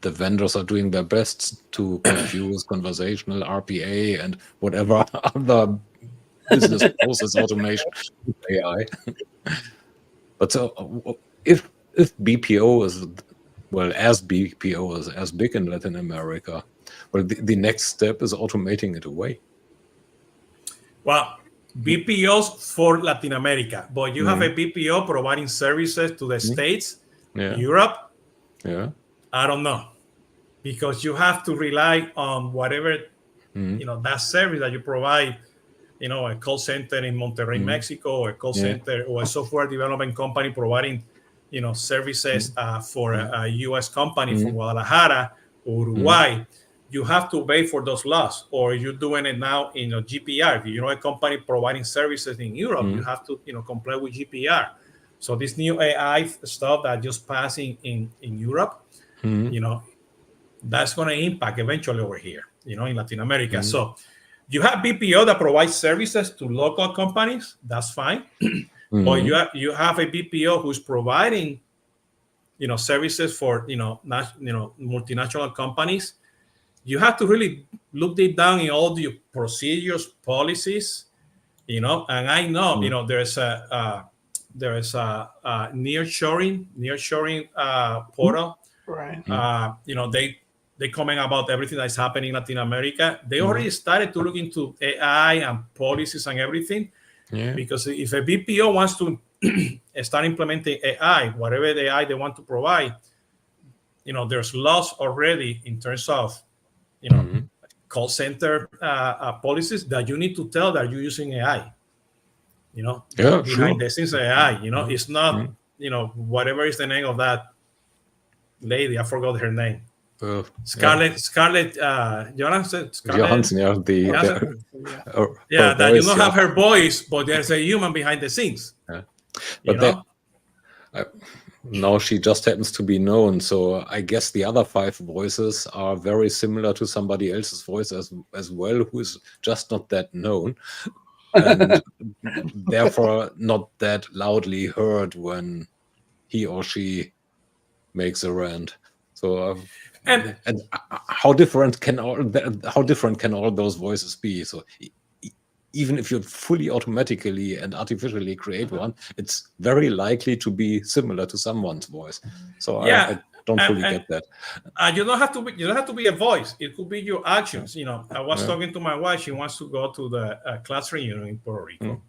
vendors are doing their best to confuse conversational RPA and whatever other business process automation with AI. But so, if BPO is as BPO is as big in Latin America, well, the next step is automating it away. Well, BPOs for Latin America, but you have a BPO providing services to the States. Europe, I don't know. because you have to rely on whatever that service that you provide. A call center in Monterrey, Mexico, or a call center or a software development company providing services for a U.S. company from Guadalajara or Uruguay. You have to pay for those laws, or you're doing it now in a GPR. If you're a company providing services in Europe, you have to comply with GPR. So this new AI stuff that just passed in Europe, that's going to impact eventually over here, in Latin America. So you have BPO that provides services to local companies. That's fine. But you have a BPO who's providing, services for, multinational companies. You have to really look deep down in all the procedures, policies, and I know, there's a nearshoring portal. Right. They comment about everything that's happening in Latin America. They already started to look into AI and policies and everything. Because if a BPO wants to start implementing AI, whatever the AI they want to provide, there's laws already in terms of, call center policies that you need to tell that you're using AI. Behind the scenes AI. It's not, whatever is the name of that lady. I forgot her name. Scarlett Johansson. Johansson, that voice, you don't have her voice, but there's a human behind the scenes. But now she just happens to be known, so I guess the other 5 voices are very similar to somebody else's voice as well, who is just not that known, and therefore not that loudly heard when he or she makes a rant. So and how different can all those voices be? So even if you fully automatically and artificially create one, it's very likely to be similar to someone's voice. So I don't fully get that. You don't have to be a voice. It could be your actions. I was talking to my wife. She wants to go to the class reunion in Puerto Rico,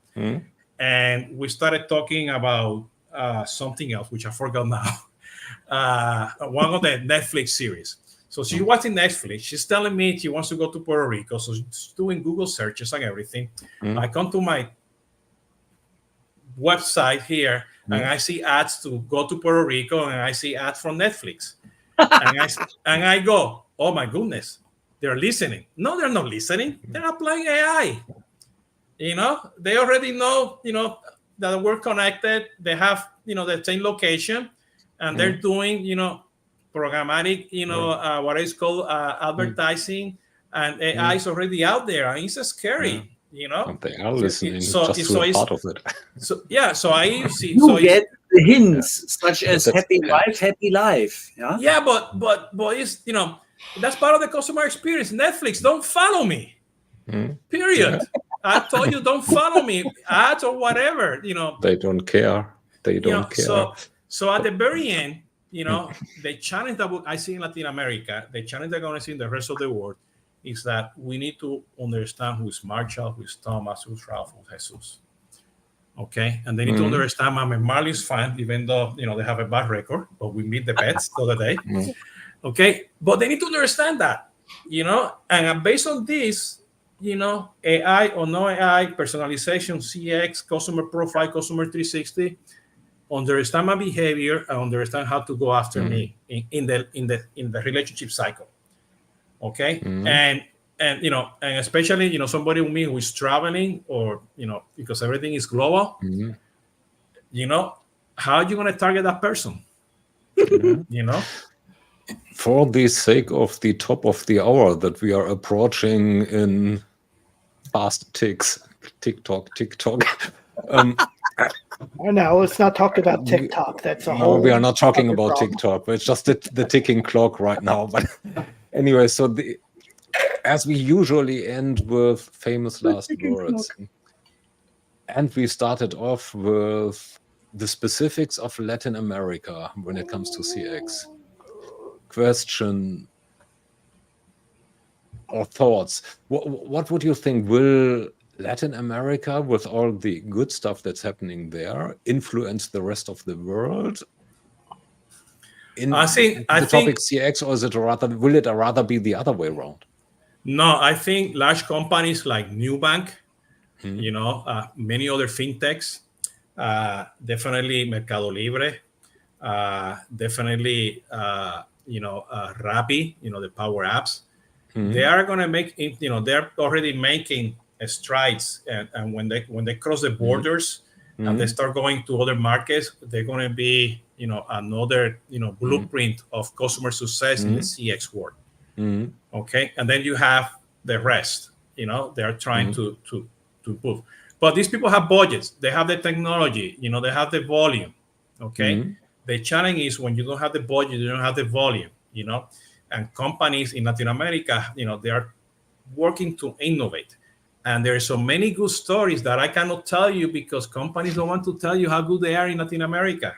and we started talking about something else, which I forgot now. One of the Netflix series. So she's watching Netflix. She's telling me she wants to go to Puerto Rico. So she's doing Google searches and everything. I come to my website here and I see ads to go to Puerto Rico, and I see ads from Netflix. and I go, oh my goodness, they're listening. No, they're not listening. They're applying AI. They already know, that we're connected. They have, the same location. And they're doing, programmatic, what is called advertising, and AI is already out there, and it's scary, And they are listening so just to a part of it. So I see. You get the hints such as happy wife, happy life. Yeah, but it's that's part of the customer experience. Netflix, don't follow me. Period. I told you, don't follow me. Ads or whatever. They don't care. They don't care. So at the very end, the challenge that I see in Latin America, the challenge they're going to see in the rest of the world, is that we need to understand who is Marshall, who is Thomas, who's Ralph, who's Jesus. Okay? And they need to understand I'm a Marlins fan, even though, they have a bad record, but we beat the Pets the other day. Okay? But they need to understand that, and based on this, AI or no AI, personalization, CX, customer profile, customer 360, understand my behavior and understand how to go after me in the relationship cycle. Okay. And especially, somebody with me who is traveling, or, because everything is global, how are you going to target that person? For the sake of the top of the hour that we are approaching in fast ticks, TikTok. Oh, no, let's not talk about TikTok. That's a whole. No, we are not talking about TikTok. It's just the ticking clock right now. But anyway, so as we usually end with famous last words, and we started off with the specifics of Latin America when it comes to CX. Question or thoughts? What would you think? Will Latin America, with all the good stuff that's happening there, influence the rest of the world? I think topic CX, or will it rather be the other way around? No, I think large companies like Nubank, many other fintechs, definitely Mercado Libre, definitely Rappi, the power apps. They are going to make, they're already making strides, and when they cross the borders and they start going to other markets, they're going to be another blueprint of customer success in the CX world. Okay, and then you have the rest. They're trying to improve, but these people have budgets, they have the technology, they have the volume. Okay, the challenge is when you don't have the budget, you don't have the volume. And companies in Latin America, they are working to innovate. And there are so many good stories that I cannot tell you because companies don't want to tell you how good they are in Latin America.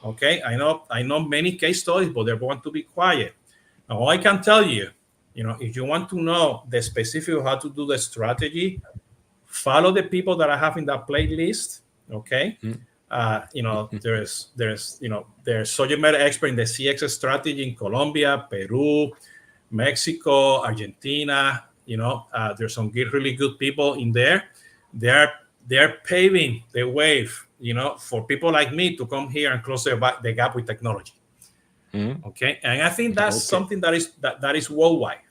Okay, I know many case stories, but they want to be quiet. Now, all I can tell you, if you want to know the specific how to do the strategy, follow the people that I have in that playlist. Okay. There's subject matter expert in the CX strategy in Colombia, Peru, Mexico, Argentina. There's some really good people in there. They're paving the way, for people like me to come here and close the gap with technology. Okay, and I think that's something that is worldwide.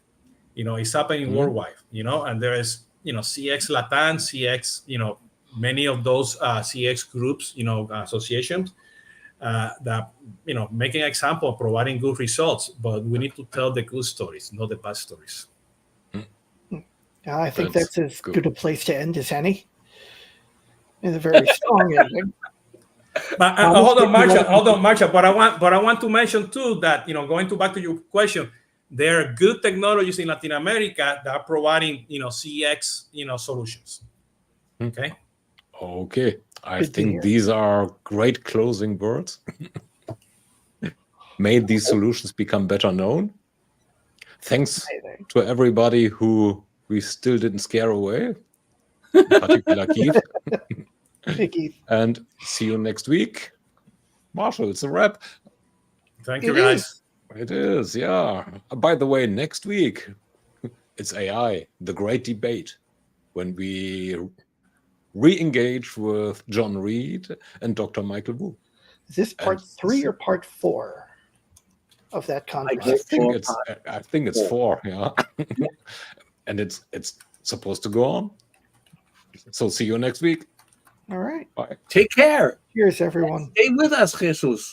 It's happening worldwide. And there is CX LATAM, CX. Many of those CX groups, associations that making an example of providing good results. But we need to tell the good stories, not the bad stories. I think that's as good a place to end as any. It's a very strong ending. But hold on, Marcia. But I want to mention too that going back to your question, there are good technologies in Latin America that are providing CX solutions. Okay. Okay, I think these are great closing words. May these solutions become better known. Thanks to everybody who we still didn't scare away, in particular Keith. Hey, Keith. And see you next week. Marshall, it's a wrap. Thank you, guys. It is, yeah. By the way, next week, it's AI, the great debate, when we re-engage with John Reed and Dr. Michael Wu. Is this part 3 or part 4 of that conference? I think it's 4, yeah. And it's supposed to go on. So see you next week. All right. Bye. Take care. Cheers, everyone. Stay with us, Jesus.